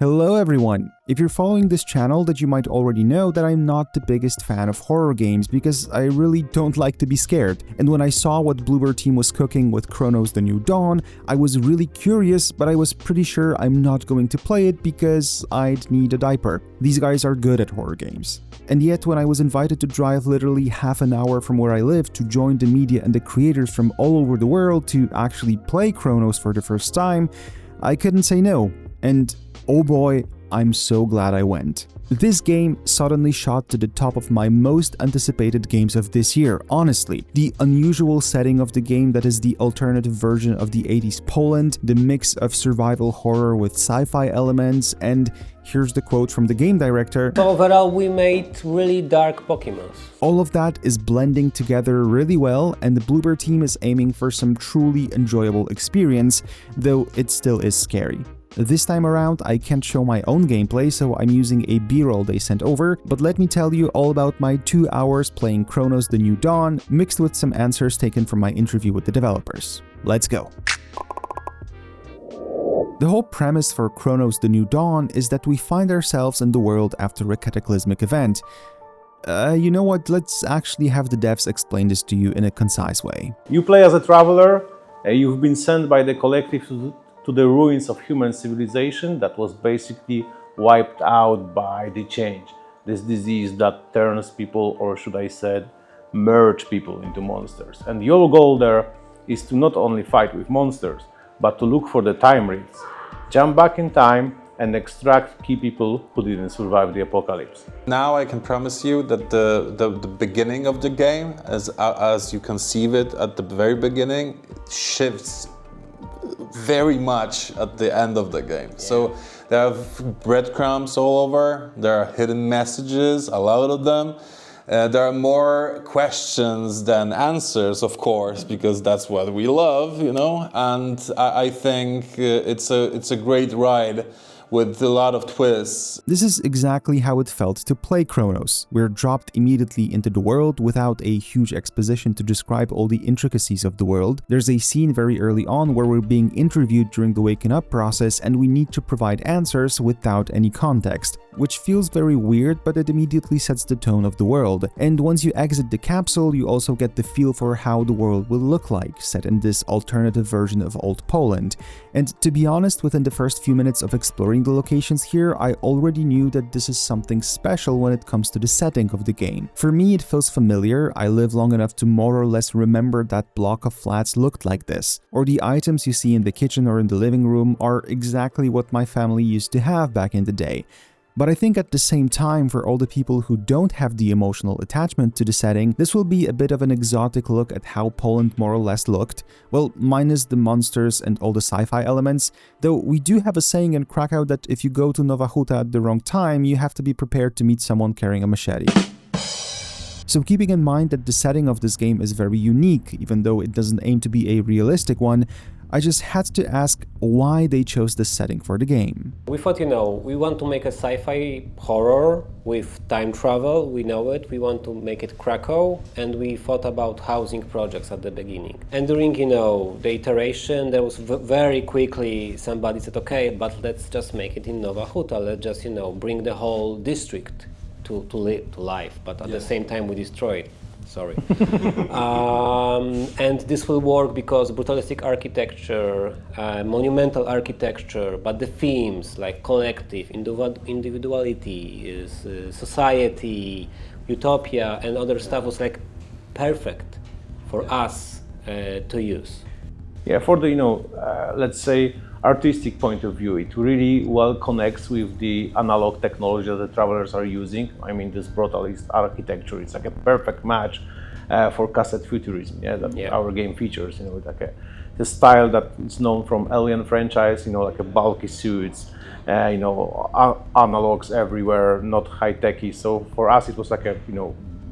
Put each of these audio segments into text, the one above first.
Hello everyone! If you're following this channel, that you might already know that I'm not the biggest fan of horror games because I really don't like to be scared. And when I saw what Bloober Team was cooking with Kronos The New Dawn, I was really curious, but I was pretty sure I'm not going to play it because I'd need a diaper. These guys are good at horror games. And yet when I was invited to drive literally half an hour from where I live to join the media and the creators from all over the world to actually play Kronos for the first time, I couldn't say no. And oh boy, I'm so glad I went. This game suddenly shot to the top of my most anticipated games of this year, honestly. The unusual setting of the game that is the alternative version of the 80s Poland, the mix of survival horror with sci-fi elements, and here's the quote from the game director. Overall, we made really dark Pokemon. All of that is blending together really well, and the Bloober Team is aiming for some truly enjoyable experience, though it still is scary. This time around, I can't show my own gameplay, so I'm using a B-roll they sent over, but let me tell you all about my 2 hours playing Kronos The New Dawn, mixed with some answers taken from my interview with the developers. Let's go! The whole premise for Kronos The New Dawn is that we find ourselves in the world after a cataclysmic event. You know what, let's actually have the devs explain this to you in a concise way. You play as a traveler, you've been sent by the collective to the ruins of human civilization that was basically wiped out by the change. This disease that turns people, or should I say, merge people into monsters. And your goal there is to not only fight with monsters, but to look for the time rifts, jump back in time and extract key people who didn't survive the apocalypse. Now I can promise you that the beginning of the game, as you conceive it at the very beginning, shifts very much at the end of the game. Yeah. So there are breadcrumbs all over, there are hidden messages, a lot of them. There are more questions than answers, of course, because that's what we love, you know. And I think it's a great ride with a lot of twists. This is exactly how it felt to play Kronos. We're dropped immediately into the world without a huge exposition to describe all the intricacies of the world. There's a scene very early on where we're being interviewed during the waking up process and we need to provide answers without any context, which feels very weird, but it immediately sets the tone of the world. And once you exit the capsule, you also get the feel for how the world will look like, set in this alternative version of old Poland. And to be honest, within the first few minutes of exploring the locations here, I already knew that this is something special when it comes to the setting of the game. For me, it feels familiar. I live long enough to more or less remember that block of flats looked like this. Or the items you see in the kitchen or in the living room are exactly what my family used to have back in the day. But I think at the same time, for all the people who don't have the emotional attachment to the setting, this will be a bit of an exotic look at how Poland more or less looked, well, minus the monsters and all the sci-fi elements, though we do have a saying in Krakow that if you go to Nowa Huta at the wrong time, you have to be prepared to meet someone carrying a machete. So keeping in mind that the setting of this game is very unique, even though it doesn't aim to be a realistic one, I just had to ask why they chose this setting for the game. We thought, we want to make a sci-fi horror with time travel, we know it, we want to make it Krakow, and we thought about housing projects at the beginning. And during, the iteration, there was very quickly somebody said, okay, but let's just make it in Nowa Huta, let's just, bring the whole district to life, but at the same time we destroy it. Sorry. And this will work because brutalistic architecture, monumental architecture, but the themes like collective, individuality, society, utopia, and other stuff was like perfect for us to use. Yeah, for the let's say artistic point of view, it really well connects with the analog technology that the travelers are using. I mean, this brutalist architecture, it's like a perfect match for cassette futurism, our game features, with like the style that is known from Alien franchise, like a bulky suits, analogs everywhere, not high-techy. So for us, it was like a,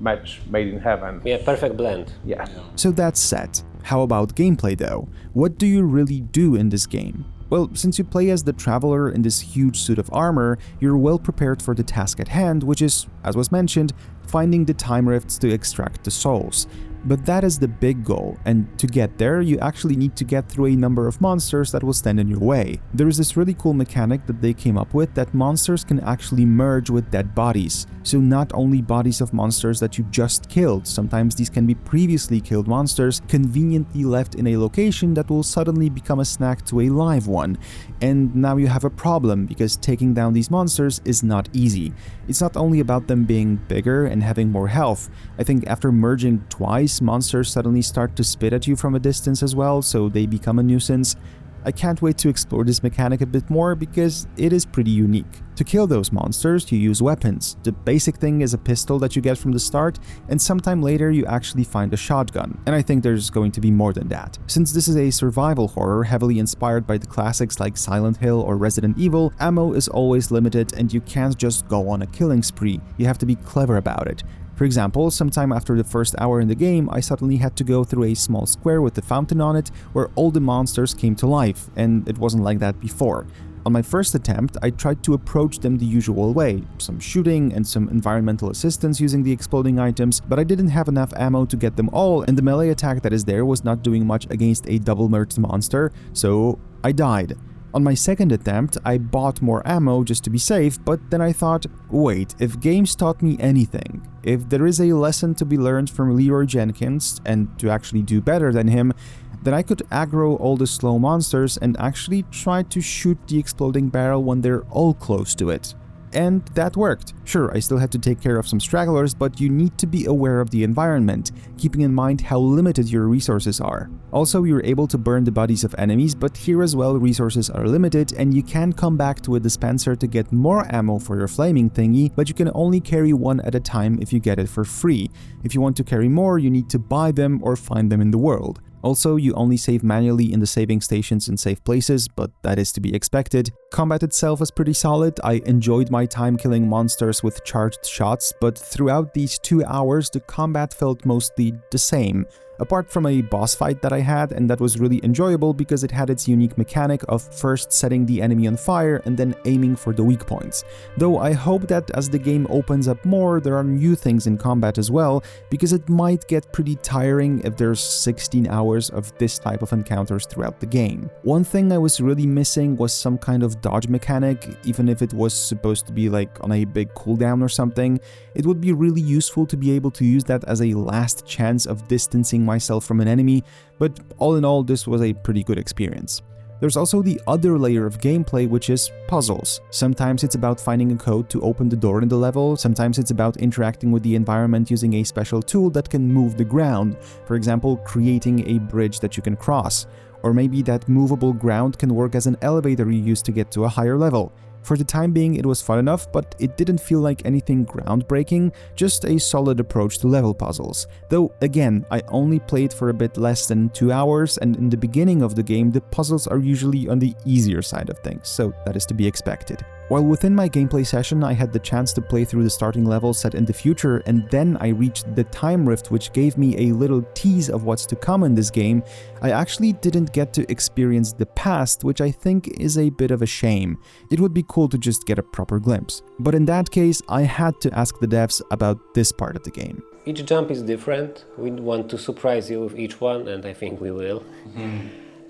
match made in heaven. Yeah, perfect blend. Yeah. So that's set. How about gameplay though? What do you really do in this game? Well, since you play as the traveler in this huge suit of armor, you're well prepared for the task at hand, which is, as was mentioned, finding the time rifts to extract the souls. But that is the big goal, and to get there, you actually need to get through a number of monsters that will stand in your way. There is this really cool mechanic that they came up with that monsters can actually merge with dead bodies. So not only bodies of monsters that you just killed, sometimes these can be previously killed monsters conveniently left in a location that will suddenly become a snack to a live one. And now you have a problem because taking down these monsters is not easy. It's not only about them being bigger and having more health. I think after merging twice, monsters suddenly start to spit at you from a distance as well, so they become a nuisance. I can't wait to explore this mechanic a bit more because it is pretty unique. To kill those monsters, you use weapons. The basic thing is a pistol that you get from the start, and sometime later you actually find a shotgun. And I think there's going to be more than that. Since this is a survival horror heavily inspired by the classics like Silent Hill or Resident Evil, ammo is always limited and you can't just go on a killing spree. You have to be clever about it. For example, sometime after the first hour in the game, I suddenly had to go through a small square with a fountain on it where all the monsters came to life, and it wasn't like that before. On my first attempt, I tried to approach them the usual way, some shooting and some environmental assistance using the exploding items, but I didn't have enough ammo to get them all, and the melee attack that is there was not doing much against a double-merged monster, so I died. On my second attempt, I bought more ammo just to be safe, but then I thought, wait, if games taught me anything, if there is a lesson to be learned from Leroy Jenkins, and to actually do better than him, then I could aggro all the slow monsters and actually try to shoot the exploding barrel when they're all close to it. And that worked. Sure, I still had to take care of some stragglers, but you need to be aware of the environment, keeping in mind how limited your resources are. Also, you're able to burn the bodies of enemies, but here as well resources are limited and you can come back to a dispenser to get more ammo for your flaming thingy, but you can only carry one at a time if you get it for free. If you want to carry more, you need to buy them or find them in the world. Also, you only save manually in the saving stations in safe places, but that is to be expected. Combat itself was pretty solid. I enjoyed my time killing monsters with charged shots, but throughout these 2 hours, the combat felt mostly the same. Apart from a boss fight that I had, and that was really enjoyable because it had its unique mechanic of first setting the enemy on fire and then aiming for the weak points. Though I hope that as the game opens up more, there are new things in combat as well, because it might get pretty tiring if there's 16 hours of this type of encounters throughout the game. One thing I was really missing was some kind of dodge mechanic, even if it was supposed to be like on a big cooldown or something. It would be really useful to be able to use that as a last chance of distancing myself from an enemy, but all in all, this was a pretty good experience. There's also the other layer of gameplay, which is puzzles. Sometimes it's about finding a code to open the door in the level, sometimes it's about interacting with the environment using a special tool that can move the ground, for example, creating a bridge that you can cross. Or maybe that movable ground can work as an elevator you use to get to a higher level. For the time being, it was fun enough, but it didn't feel like anything groundbreaking, just a solid approach to level puzzles. Though, again, I only played for a bit less than 2 hours, and in the beginning of the game, the puzzles are usually on the easier side of things, so that is to be expected. While within my gameplay session, I had the chance to play through the starting level set in the future, and then I reached the time rift, which gave me a little tease of what's to come in this game, I actually didn't get to experience the past, which I think is a bit of a shame. It would be cool to just get a proper glimpse. But in that case, I had to ask the devs about this part of the game. Each jump is different. We want to surprise you with each one, and I think we will.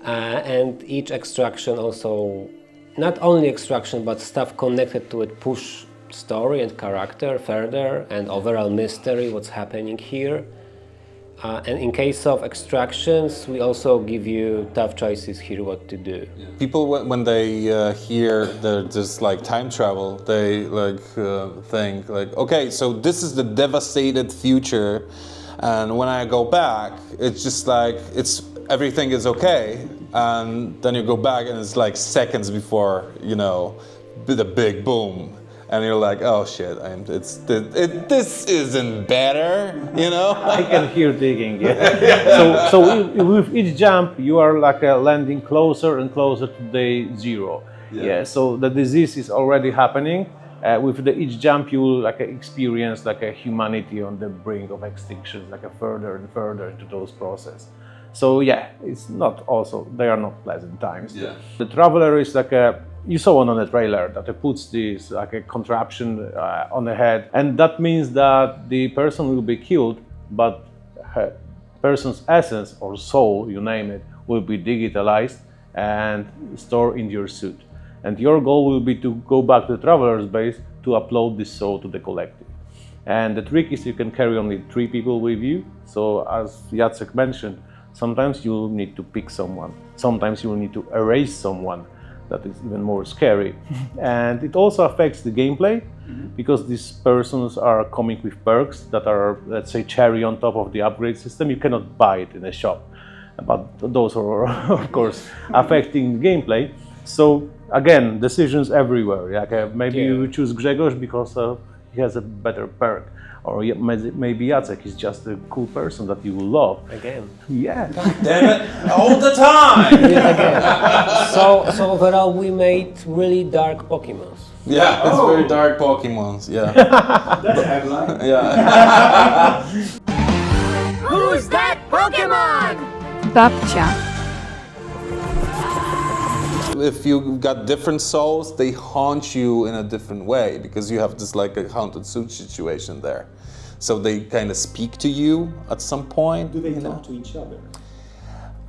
And each extraction also, not only extraction, but stuff connected to it push story and character further and overall mystery, what's happening here. And in case of extractions, we also give you tough choices here what to do. People, when they hear there's like time travel, they think like, okay, so this is the devastated future, and when I go back, it's just like everything is okay, and then you go back and it's like seconds before, you know, the big boom. And you're like, oh shit, this isn't better, you know? I can hear digging, yeah. So with each jump, you are like landing closer and closer to day zero. Yeah. So the disease is already happening. With each jump, you will experience humanity on the brink of extinction, further and further into those processes. So yeah, it's not also, they are not pleasant times. Yeah. The traveler is you saw one on the trailer that it puts this a contraption on the head, and that means that the person will be killed, but person's essence or soul, you name it, will be digitalized and stored in your suit. And your goal will be to go back to the traveler's base to upload this soul to the collective. And the trick is you can carry only 3 people with you. So as Jacek mentioned, sometimes you need to pick someone. Sometimes you will need to erase someone. That is even more scary. And it also affects the gameplay because these persons are coming with perks that are, let's say, cherry on top of the upgrade system. You cannot buy it in a shop. But those are, of course, affecting the gameplay. So again, decisions everywhere. Like, maybe you choose Grzegorz because he has a better perk. Or maybe Jacek is just a cool person that you will love. Again. Yeah. Damn it, all the time! So overall, we made really dark Pokemons. Yeah, it's very dark Pokemons, yeah. That's a headline. Yeah. Who's that Pokemon? Babcia. If you got different souls, they haunt you in a different way because you have this like a haunted suit situation there. So they kind of speak to you at some point. Do they talk to each other?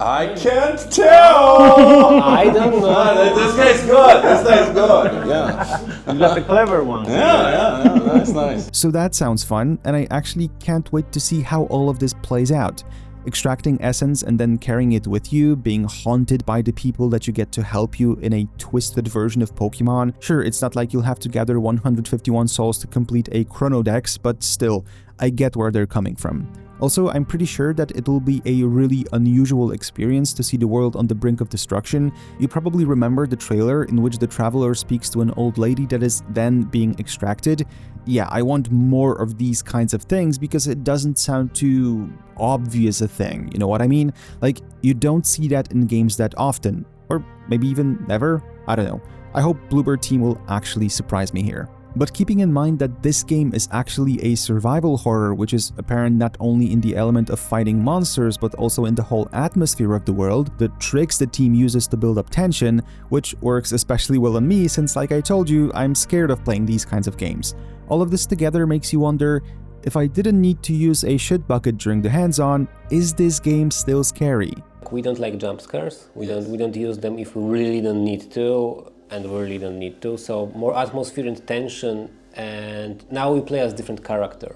I can't tell! I don't know. This guy's good, this guy's good. Yeah. You got the clever one. Yeah, that's nice. So that sounds fun, and I actually can't wait to see how all of this plays out. Extracting essence and then carrying it with you, being haunted by the people that you get to help you in a twisted version of Pokemon. Sure, it's not like you'll have to gather 151 souls to complete a Chronodex, but still, I get where they're coming from. Also, I'm pretty sure that it'll be a really unusual experience to see the world on the brink of destruction. You probably remember the trailer in which the traveler speaks to an old lady that is then being extracted. Yeah, I want more of these kinds of things because it doesn't sound too obvious a thing, you know what I mean? Like, you don't see that in games that often, or maybe even never, I don't know. I hope Bloober Team will actually surprise me here. But keeping in mind that this game is actually a survival horror, which is apparent not only in the element of fighting monsters, but also in the whole atmosphere of the world, the tricks the team uses to build up tension, which works especially well on me since, like I told you, I'm scared of playing these kinds of games. All of this together makes you wonder, if I didn't need to use a shit bucket during the hands-on, is this game still scary? We don't like jump scares. We don't use them if we really don't need to. And we really don't need to, so more atmosphere and tension, and now we play as different character,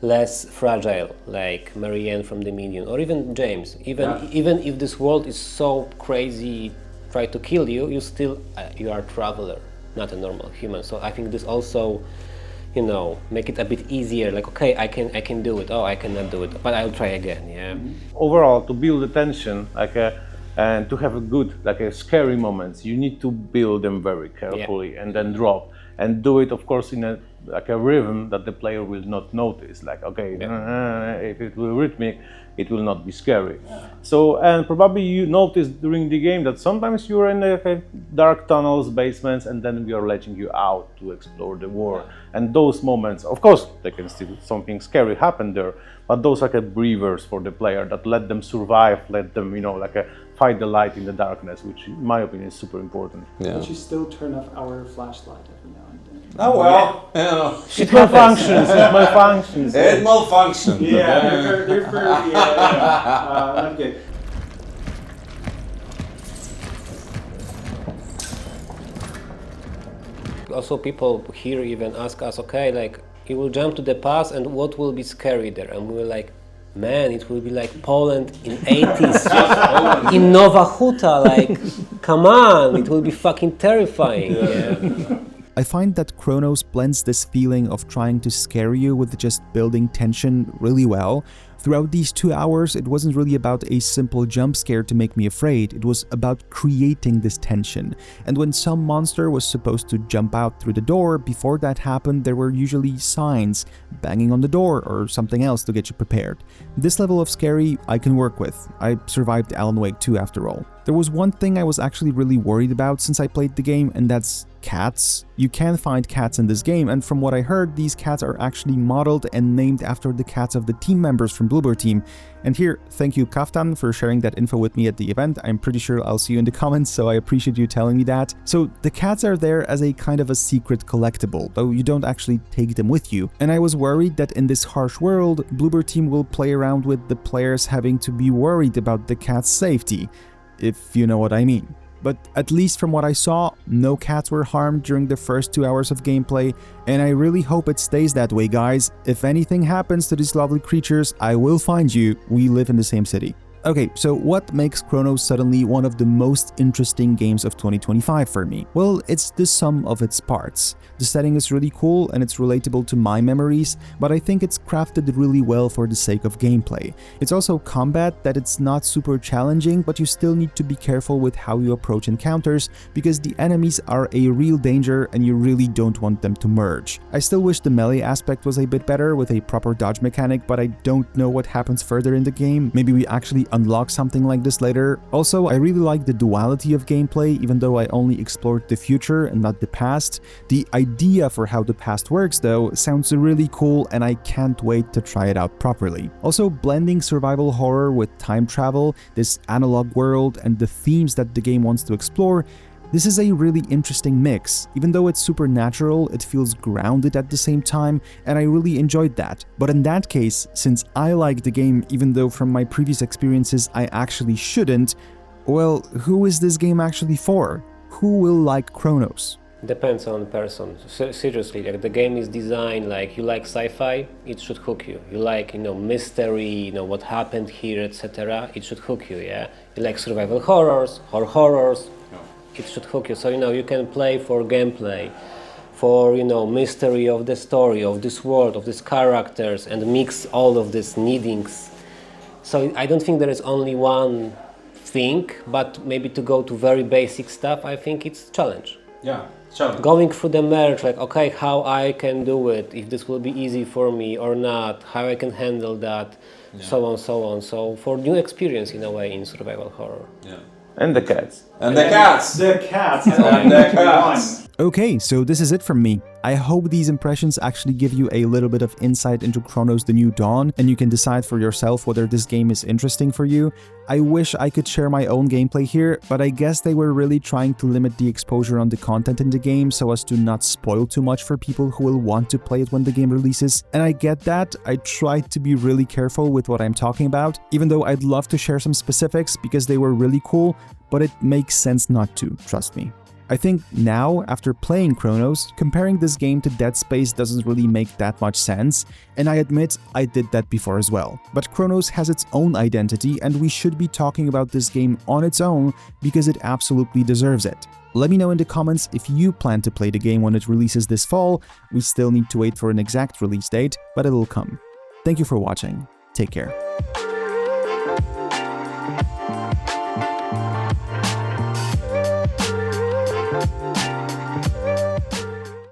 less fragile, like Marianne from the Minion, or even James. Even if this world is so crazy, try to kill you, you still you are a traveler, not a normal human. So I think this also, you know, make it a bit easier. Like, okay, I can do it. Oh, I cannot do it, but I'll try again. Yeah. Overall, to build the tension, and to have a good, scary moments, you need to build them very carefully and then drop. And do it, of course, in a rhythm that the player will not notice. Like, okay, if it will rhythmic, it will not be scary. So, and probably you notice during the game that sometimes you're in dark tunnels, basements, and then we are letting you out to explore the world. And those moments, of course, they can still something scary happen there, but those are breathers for the player that let them survive, let them, fight the light in the darkness, which in my opinion is super important. Yeah. But you still turn off our flashlight every now and then. Oh well, you know. It malfunctions, it malfunctions. It malfunctioned. Not good. Also, people here even ask us, okay, like, you will jump to the past and what will be scary there? And we were like, man, it will be like Poland in 80s, in Nowa Huta, like, come on, it will be fucking terrifying. Yeah. I find that Kronos blends this feeling of trying to scare you with just building tension really well. Throughout these 2 hours, it wasn't really about a simple jump scare to make me afraid, it was about creating this tension. And when some monster was supposed to jump out through the door, before that happened there were usually signs, banging on the door, or something else to get you prepared. This level of scary I can work with. I survived Alan Wake 2 after all. There was one thing I was actually really worried about since I played the game, and that's cats. You can find cats in this game, and from what I heard, these cats are actually modeled and named after the cats of the team members from Bloober Team. And here, thank you Kaftan for sharing that info with me at the event. I'm pretty sure I'll see you in the comments, so I appreciate you telling me that. So the cats are there as a kind of a secret collectible, though you don't actually take them with you. And I was worried that in this harsh world, Bloober Team will play around with the players having to be worried about the cat's safety, if you know what I mean. But at least from what I saw, no cats were harmed during the first 2 hours of gameplay, and I really hope it stays that way, guys. If anything happens to these lovely creatures, I will find you. We live in the same city. Okay, so what makes Kronos suddenly one of the most interesting games of 2025 for me? Well, it's the sum of its parts. The setting is really cool and it's relatable to my memories, but I think it's crafted really well for the sake of gameplay. It's also combat that it's not super challenging, but you still need to be careful with how you approach encounters because the enemies are a real danger and you really don't want them to merge. I still wish the melee aspect was a bit better with a proper dodge mechanic, but I don't know what happens further in the game. Maybe we actually unlock something like this later. Also, I really like the duality of gameplay, even though I only explored the future and not the past. The idea for how the past works, though, sounds really cool and I can't wait to try it out properly. Also, blending survival horror with time travel, this analog world, and the themes that the game wants to explore, this is a really interesting mix. Even though it's supernatural, it feels grounded at the same time, and I really enjoyed that. But in that case, since I like the game even though from my previous experiences I actually shouldn't, well, who is this game actually for? Who will like Kronos? Depends on person. Seriously, like the game is designed like you like sci-fi, it should hook you. You like, mystery, what happened here, etc. It should hook you, yeah? You like survival horrors, horrors. It should hook you. So, you can play for gameplay, for, mystery of the story, of this world, of these characters, and mix all of these needings. So I don't think there is only one thing, but maybe to go to very basic stuff, I think it's challenge. Yeah, challenge. Going through the merge, like, okay, how I can do it, if this will be easy for me or not, how I can handle that, so on, so on. So for new experience, in a way, in survival horror. Yeah. And the cats. And the cats! The cats. And the cats! Okay, so this is it from me. I hope these impressions actually give you a little bit of insight into Kronos The New Dawn, and you can decide for yourself whether this game is interesting for you. I wish I could share my own gameplay here, but I guess they were really trying to limit the exposure on the content in the game so as to not spoil too much for people who will want to play it when the game releases. And I get that. I tried to be really careful with what I'm talking about, even though I'd love to share some specifics because they were really cool, but it makes sense not to, trust me. I think now, after playing Kronos, comparing this game to Dead Space doesn't really make that much sense, and I admit I did that before as well. But Kronos has its own identity, and we should be talking about this game on its own because it absolutely deserves it. Let me know in the comments if you plan to play the game when it releases this fall. We still need to wait for an exact release date, but it'll come. Thank you for watching. Take care.